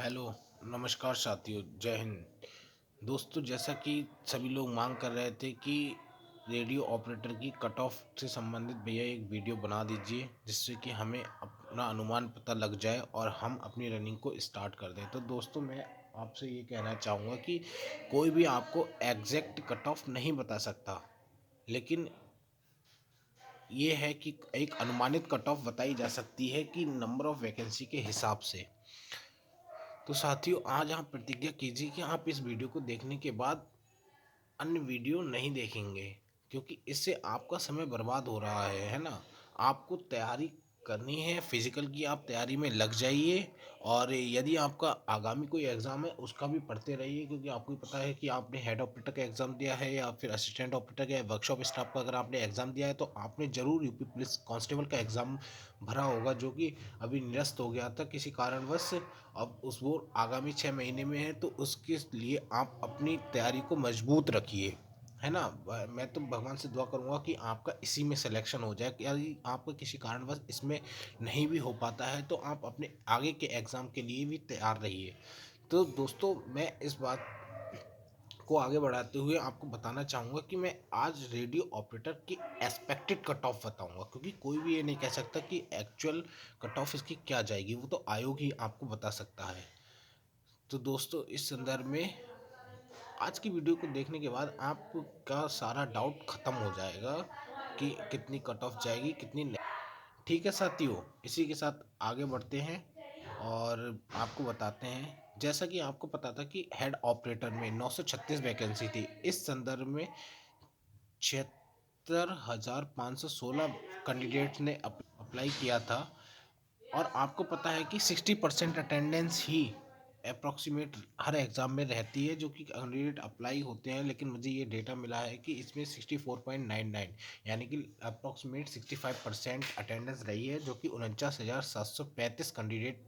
Hello, नमस्कार साथियों, जय हिंद। दोस्तों, जैसा कि सभी लोग मांग कर रहे थे कि रेडियो ऑपरेटर की कट ऑफ से संबंधित भैया एक वीडियो बना दीजिए, जिससे कि हमें अपना अनुमान पता लग जाए और हम अपनी रनिंग को स्टार्ट कर दें। तो दोस्तों, मैं आपसे ये कहना चाहूँगा कि कोई भी आपको एग्जैक्ट कट ऑफ नहीं बता सकता, लेकिन ये है कि एक अनुमानित कट ऑफ बताई जा सकती है कि नंबर ऑफ वैकेंसी के हिसाब से। तो साथियों, आज आप प्रतिज्ञा कीजिए कि आप इस वीडियो को देखने के बाद अन्य वीडियो नहीं देखेंगे, क्योंकि इससे आपका समय बर्बाद हो रहा है ना। आपको तैयारी करनी है फिजिकल की, आप तैयारी में लग जाइए। और यदि आपका आगामी कोई एग्ज़ाम है उसका भी पढ़ते रहिए, क्योंकि आपको ही पता है कि आपने हेड ऑपरेटर का एग्ज़ाम दिया है या फिर असिस्टेंट ऑपरेटर का, वर्कशॉप स्टाफ का अगर आपने एग्ज़ाम दिया है तो आपने ज़रूर यूपी पुलिस कांस्टेबल का एग्ज़ाम भरा होगा, जो कि अभी निरस्त हो गया था किसी कारणवश। अब उस वो आगामी 6 महीने में है, तो उसके लिए आप अपनी तैयारी को मजबूत रखिए, है ना। मैं तो भगवान से दुआ करूंगा कि आपका इसी में सिलेक्शन हो जाए। यदि आपका किसी कारणवश इसमें नहीं भी हो पाता है तो आप अपने आगे के एग्ज़ाम के लिए भी तैयार रहिए। तो दोस्तों, मैं इस बात को आगे बढ़ाते हुए आपको बताना चाहूँगा कि मैं आज रेडियो ऑपरेटर की एक्सपेक्टेड कट ऑफ बताऊँगा, क्योंकि कोई भी ये नहीं कह सकता कि एक्चुअल कट ऑफ इसकी क्या जाएगी, वो तो आयोग ही आपको बता सकता है। तो दोस्तों, इस संदर्भ में आज की वीडियो को देखने के बाद आपका सारा डाउट खत्म हो जाएगा कि कितनी कट ऑफ जाएगी कितनी नहीं। ठीक है साथियों, इसी के साथ आगे बढ़ते हैं और आपको बताते हैं। जैसा कि आपको पता था कि हेड ऑपरेटर में 936 वैकेंसी थी, इस संदर्भ में 76,516 कैंडिडेट्स ने अप्लाई किया था। और आपको पता है कि 60% अटेंडेंस ही अप्रॉक्सीमेट हर एग्ज़ाम में रहती है, जो कि कैंडिडेट अप्लाई होते हैं। लेकिन मुझे ये डेटा मिला है कि इसमें 64.99 यानी कि अप्रॉक्सीमेट 65% अटेंडेंस रही है, जो कि 49,735 कैंडिडेट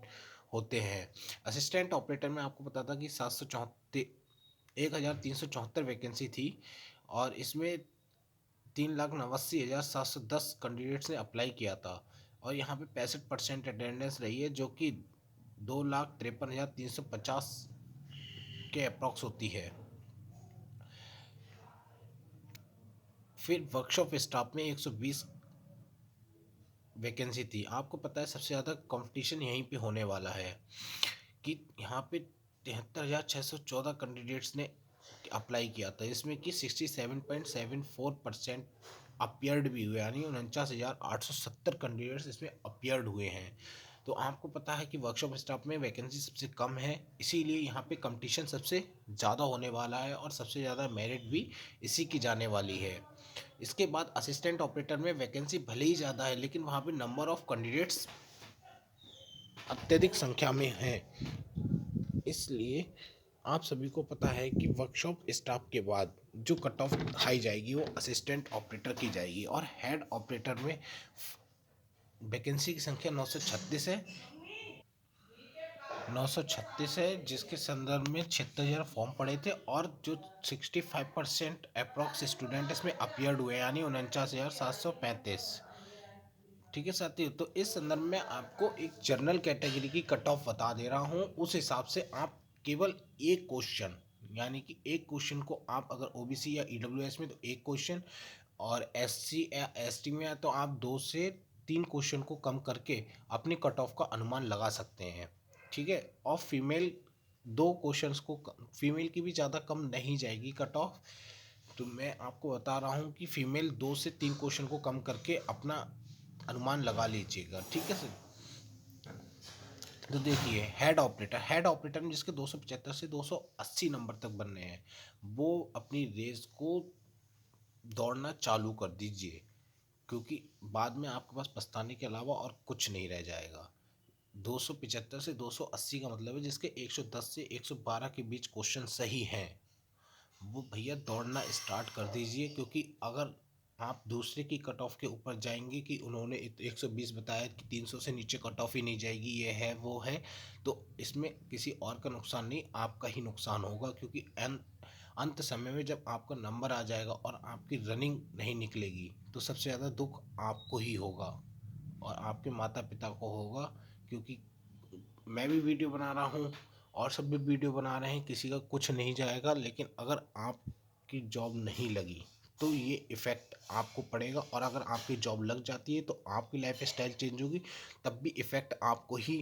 होते हैं। असिस्टेंट ऑपरेटर में आपको पता था कि 1,374 वैकेंसी थी, और इसमें 3,89,710 कैंडिडेट्स ने अप्लाई किया था। और यहाँ पे 65% अटेंडेंस रही है, जो कि 2,53,350 के अप्रॉक्स होती है। फिर वर्कशॉप स्टाफ में 120 वैकेंसी थी। आपको पता है सबसे ज़्यादा कंपटीशन यहीं पे होने वाला है, कि यहाँ पे 73,614 कैंडिडेट्स ने अप्लाई किया था, इसमें कि 67.74% अपियर्ड भी हुए, यानी 49,870 कैंडिडेट्स इसमें अपियर्ड हुए हैं। तो आपको पता है कि वर्कशॉप स्टाफ में वैकेंसी सबसे कम है, इसीलिए यहाँ पे कंपटीशन सबसे ज़्यादा होने वाला है और सबसे ज़्यादा मेरिट भी इसी की जाने वाली है। इसके बाद असिस्टेंट ऑपरेटर में वैकेंसी भले ही ज़्यादा है, लेकिन वहाँ पे नंबर ऑफ कैंडिडेट्स अत्यधिक संख्या में है। इसलिए आप सभी को पता है कि वर्कशॉप स्टाफ के बाद जो कट ऑफ दिखाई जाएगी वो असिस्टेंट ऑपरेटर की जाएगी, और हेड ऑपरेटर में वैकेंसी की संख्या 936 है। 936 है, जिसके संदर्भ में 76,000 फॉर्म पड़े थे, और जो 65% अप्रॉक्स स्टूडेंट इसमें अपियर्ड हुए, यानी 49,735। ठीक है साथियों, तो इस संदर्भ में आपको एक जनरल कैटेगरी की कट ऑफ बता दे रहा हूँ। उस हिसाब से आप केवल एक क्वेश्चन, यानी कि एक क्वेश्चन को आप अगर ओबीसी या ईडब्ल्यूएस में तो एक क्वेश्चन, और एससी या एसटी में है तो आप 2 से 3 क्वेश्चन को कम करके अपनी कट ऑफ का अनुमान लगा सकते हैं। ठीक है, और फीमेल 2 क्वेश्चंस को, फीमेल की भी ज़्यादा कम नहीं जाएगी कट ऑफ। तो मैं आपको बता रहा हूँ कि फीमेल 2 से 3 क्वेश्चन को कम करके अपना अनुमान लगा लीजिएगा। ठीक है सर। तो देखिए, हेड ऑपरेटर में जिसके 275 से 280 नंबर तक बनने हैं, वो अपनी रेस को दौड़ना चालू कर दीजिए, क्योंकि बाद में आपके पास पछताने के अलावा और कुछ नहीं रह जाएगा। 275 से 280 का मतलब है जिसके 110 से 112 के बीच क्वेश्चन सही हैं, वो भैया दौड़ना स्टार्ट कर दीजिए। क्योंकि अगर आप दूसरे की कट ऑफ के ऊपर जाएंगे कि उन्होंने 120 बताया कि 300 से नीचे कट ऑफ ही नहीं जाएगी, ये है वो है, तो इसमें किसी और का नुकसान नहीं, आपका ही नुकसान होगा। क्योंकि अंत समय में जब आपका नंबर आ जाएगा और आपकी रनिंग नहीं निकलेगी, तो सबसे ज़्यादा दुख आपको ही होगा और आपके माता पिता को होगा। क्योंकि मैं भी वीडियो बना रहा हूँ और सब भी वीडियो बना रहे हैं, किसी का कुछ नहीं जाएगा, लेकिन अगर आपकी जॉब नहीं लगी तो ये इफ़ेक्ट आपको पड़ेगा, और अगर आपकी जॉब लग जाती है तो आपकी लाइफ स्टाइल चेंज होगी, तब भी इफ़ेक्ट आपको ही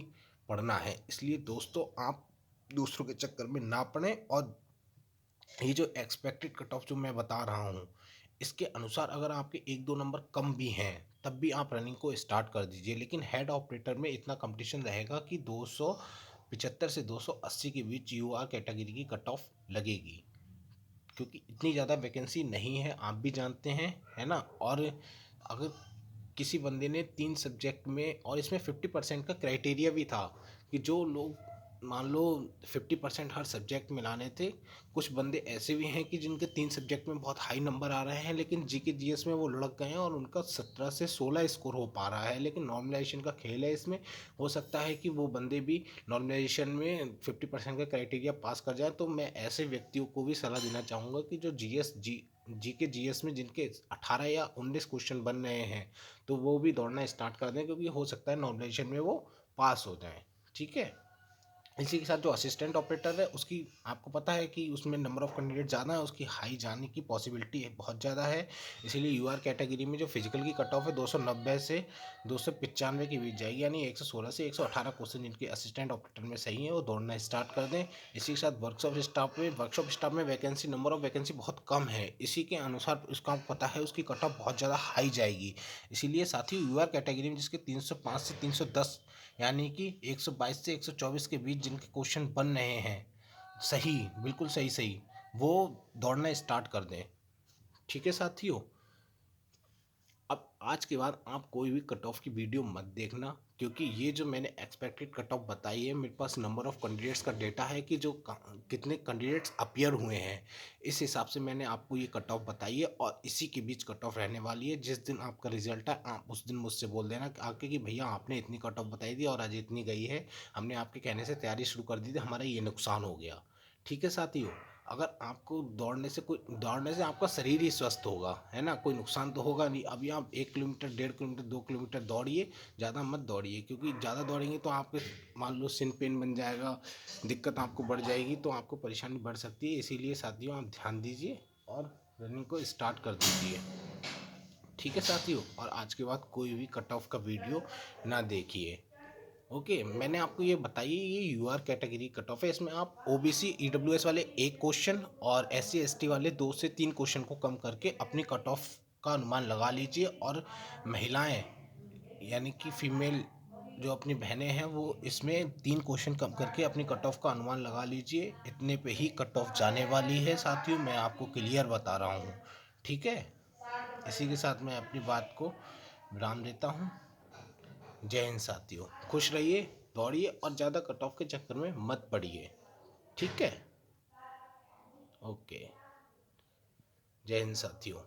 पड़ना है। इसलिए दोस्तों, आप दूसरों के चक्कर में ना पड़ें, और ये जो एक्सपेक्टेड कट ऑफ जो मैं बता रहा हूँ, इसके अनुसार अगर आपके 1-2 नंबर कम भी हैं, तब भी आप रनिंग को स्टार्ट कर दीजिए। लेकिन हेड ऑपरेटर में इतना कंपटीशन रहेगा कि 275 से 280 के बीच यूआर कैटेगरी की कट ऑफ लगेगी, क्योंकि इतनी ज़्यादा वैकेंसी नहीं है, आप भी जानते हैं, है ना। और अगर किसी बंदे ने 3 सब्जेक्ट में, और इसमें 50% का क्राइटेरिया भी था कि जो लोग मान लो 50% हर सब्जेक्ट में लाने थे। कुछ बंदे ऐसे भी हैं कि जिनके 3 सब्जेक्ट में बहुत हाई नंबर आ रहे हैं, लेकिन जीके जीएस में वो लुढ़क गए हैं और उनका 17 से 16 स्कोर हो पा रहा है। लेकिन नॉर्मलाइजेशन का खेल है इसमें, हो सकता है कि वो बंदे भी नॉर्मलाइजेशन में 50% का क्राइटेरिया पास कर जाए। तो मैं ऐसे व्यक्तियों को भी सलाह देना चाहूँगा कि जो जीके जीएस में जिनके 18 या 19 क्वेश्चन बन रहे हैं, तो वो भी दौड़ना स्टार्ट कर दें, क्योंकि हो सकता है नॉर्मलाइजेशन में वो पास हो जाएं। ठीक है। इसी के साथ जो असिस्टेंट ऑपरेटर है, उसकी आपको पता है कि उसमें नंबर ऑफ़ कैंडिडेट ज़्यादा है, उसकी हाई जाने की पॉसिबिलिटी है बहुत ज़्यादा है। इसीलिए यूआर कैटेगरी में जो फिजिकल की कट ऑफ है 290 से 295 के बीच जाएगी, यानी 116 से 118 क्वेश्चन जिनके असिस्टेंट ऑपरेटर में सही है वो दौड़ना स्टार्ट कर दें। इसी के साथ वर्कशॉप स्टाफ में वैकेंसी, नंबर ऑफ वैकेंसी बहुत कम है, इसी के अनुसार उसका आपको पता है उसकी कट ऑफ बहुत ज़्यादा हाई जाएगी। इसीलिए साथियों, यूआर कैटेगरी में जिसके 305 से 310, यानी कि 122 से 124 के बीच जिनके क्वेश्चन बन रहे हैं, सही, बिल्कुल सही सही, वो दौड़ना स्टार्ट कर दें। ठीक है साथियों। अब आज के बाद आप कोई भी कट ऑफ की वीडियो मत देखना, क्योंकि ये जो मैंने एक्सपेक्टेड कट ऑफ बताई है, मेरे पास नंबर ऑफ़ कैंडिडेट्स का डेटा है कि जो कितने कैंडिडेट्स अपीयर हुए हैं, इस हिसाब से मैंने आपको ये कट ऑफ बताई है, और इसी के बीच कट ऑफ रहने वाली है। जिस दिन आपका रिजल्ट है, आप उस दिन मुझसे बोल देना आके कि भैया आपने इतनी कट ऑफ बताई थी और आज इतनी गई है, हमने आपके कहने से तैयारी शुरू कर दी थी, हमारा ये नुकसान हो गया। ठीक है साथियों। अगर आपको दौड़ने से आपका शरीर ही स्वस्थ होगा, है ना, कोई नुकसान तो होगा नहीं। अभी आप 1 किलोमीटर, 1.5 किलोमीटर, 2 किलोमीटर दौड़िए, ज़्यादा मत दौड़िए, क्योंकि ज़्यादा दौड़ेंगे तो आपके मान लो सिन पेन बन जाएगा, दिक्कत आपको बढ़ जाएगी, तो आपको परेशानी बढ़ सकती है। इसीलिए साथियों, आप ध्यान दीजिए और रनिंग को स्टार्ट कर दीजिए। ठीक है साथियों। और आज के बाद कोई भी कट ऑफ का वीडियो ना देखिए। ओके, मैंने आपको ये बताई, ये यूआर कैटेगरी कट ऑफ है। इसमें आप ओबीसी ईडब्ल्यूएस वाले 1 क्वेश्चन और एससी एसटी वाले 2 से 3 क्वेश्चन को कम करके अपनी कट ऑफ का अनुमान लगा लीजिए। और महिलाएं, यानी कि फीमेल जो अपनी बहनें हैं, वो इसमें 3 क्वेश्चन कम करके अपनी कट ऑफ का अनुमान लगा लीजिए। इतने पे ही कट ऑफ जाने वाली है साथियों, मैं आपको क्लियर बता रहा हूँ। ठीक है। इसी के साथ मैं अपनी बात को विराम देता हूँ। जय हिंद साथियों, खुश रहिए, दौड़िए, और ज़्यादा कट ऑफ के चक्कर में मत पड़िए। ठीक है। ओके। जय हिंद साथियों।